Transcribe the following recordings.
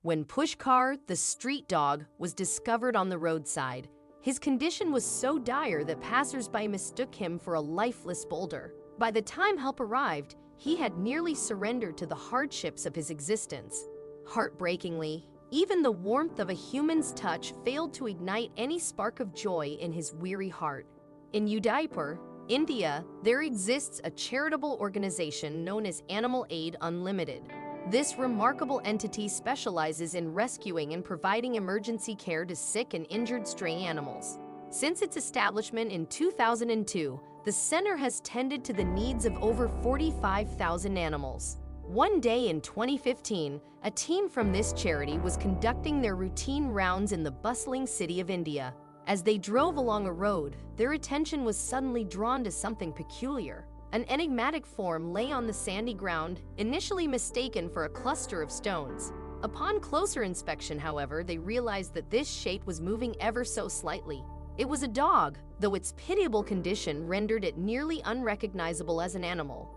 when Pushkar, the street dog, was discovered on the roadside. His condition was so dire that passers-by mistook him for a lifeless boulder. By the time help arrived, he had nearly surrendered to the hardships of his existence. Heartbreakingly, even the warmth of a human's touch failed to ignite any spark of joy in his weary heart. In Udaipur, India, there exists a charitable organization known as Animal Aid Unlimited. This remarkable entity specializes in rescuing and providing emergency care to sick and injured stray animals. Since its establishment in 2002, the center has tended to the needs of over 45,000 animals. One day in 2015, a team from this charity was conducting their routine rounds in the bustling city of India. As they drove along a road, their attention was suddenly drawn to something peculiar. An enigmatic form lay on the sandy ground, initially mistaken for a cluster of stones. Upon closer inspection, however, they realized that this shape was moving ever so slightly. It was a dog, though its pitiable condition rendered it nearly unrecognizable as an animal.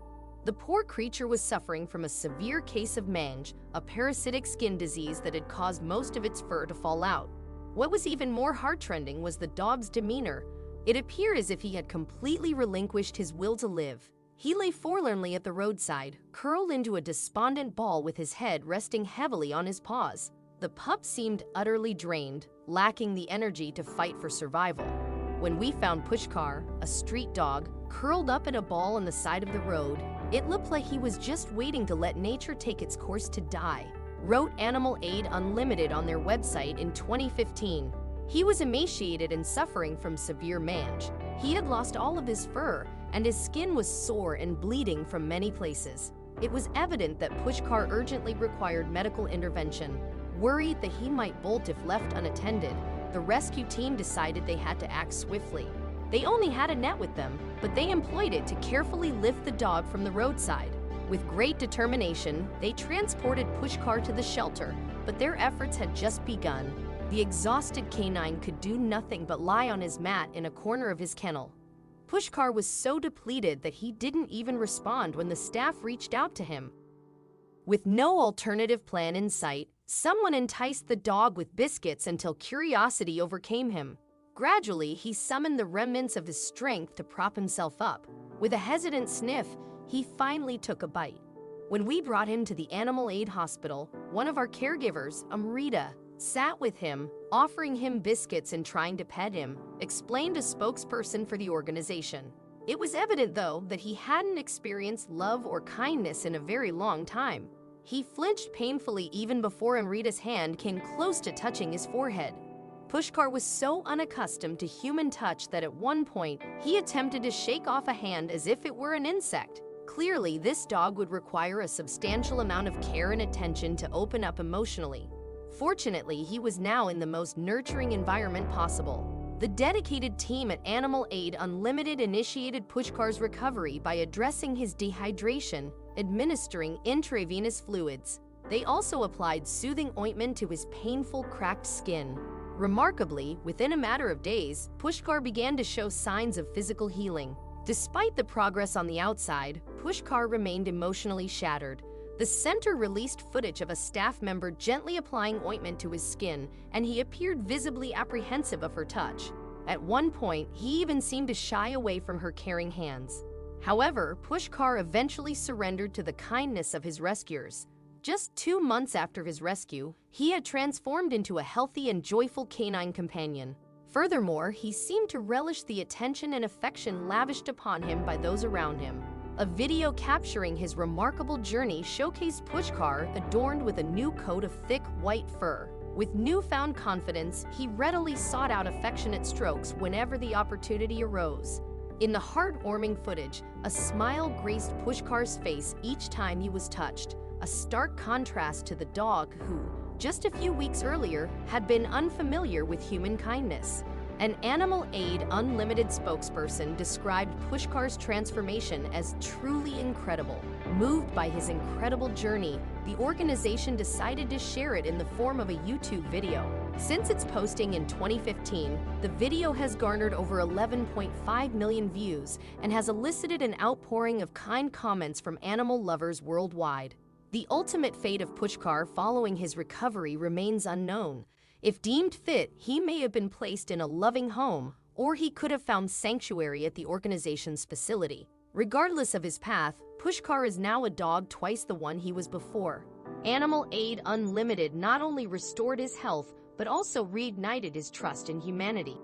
The poor creature was suffering from a severe case of mange, a parasitic skin disease that had caused most of its fur to fall out. What was even more heart-rending was the dog's demeanor. It appeared as if he had completely relinquished his will to live. He lay forlornly at the roadside, curled into a despondent ball with his head resting heavily on his paws. The pup seemed utterly drained, lacking the energy to fight for survival. When we found Pushkar, a street dog, curled up in a ball on the side of the road, it looked like he was just waiting to let nature take its course to die, wrote Animal Aid Unlimited on their website in 2015. He was emaciated and suffering from severe mange. He had lost all of his fur, and his skin was sore and bleeding from many places. It was evident that Pushkar urgently required medical intervention. Worried that he might bolt if left unattended, the rescue team decided they had to act swiftly. They only had a net with them, but they employed it to carefully lift the dog from the roadside. With great determination, they transported Pushkar to the shelter, but their efforts had just begun. The exhausted canine could do nothing but lie on his mat in a corner of his kennel. Pushkar was so depleted that he didn't even respond when the staff reached out to him. With no alternative plan in sight, someone enticed the dog with biscuits until curiosity overcame him. Gradually, he summoned the remnants of his strength to prop himself up. With a hesitant sniff, he finally took a bite. When we brought him to the Animal Aid Hospital, one of our caregivers, Amrita, sat with him, offering him biscuits and trying to pet him, explained a spokesperson for the organization. It was evident, though, that he hadn't experienced love or kindness in a very long time. He flinched painfully even before Amrita's hand came close to touching his forehead. Pushkar was so unaccustomed to human touch that at one point, he attempted to shake off a hand as if it were an insect. Clearly, this dog would require a substantial amount of care and attention to open up emotionally. Fortunately, he was now in the most nurturing environment possible. The dedicated team at Animal Aid Unlimited initiated Pushkar's recovery by addressing his dehydration, administering intravenous fluids. They also applied soothing ointment to his painful, cracked skin. Remarkably, within a matter of days, Pushkar began to show signs of physical healing. Despite the progress on the outside, Pushkar remained emotionally shattered. The center released footage of a staff member gently applying ointment to his skin, and he appeared visibly apprehensive of her touch. At one point, he even seemed to shy away from her caring hands. However, Pushkar eventually surrendered to the kindness of his rescuers. Just 2 months after his rescue, he had transformed into a healthy and joyful canine companion. Furthermore, he seemed to relish the attention and affection lavished upon him by those around him. A video capturing his remarkable journey showcased Pushkar adorned with a new coat of thick, white fur. With newfound confidence, he readily sought out affectionate strokes whenever the opportunity arose. In the heartwarming footage, a smile graced Pushkar's face each time he was touched, a stark contrast to the dog who, just a few weeks earlier, had been unfamiliar with human kindness. An Animal Aid Unlimited spokesperson described Pushkar's transformation as truly incredible. Moved by his incredible journey, the organization decided to share it in the form of a YouTube video. Since its posting in 2015, the video has garnered over 11.5 million views and has elicited an outpouring of kind comments from animal lovers worldwide. The ultimate fate of Pushkar following his recovery remains unknown. If deemed fit, he may have been placed in a loving home, or he could have found sanctuary at the organization's facility. Regardless of his path, Pushkar is now a dog twice the one he was before. Animal Aid Unlimited not only restored his health, but also reignited his trust in humanity.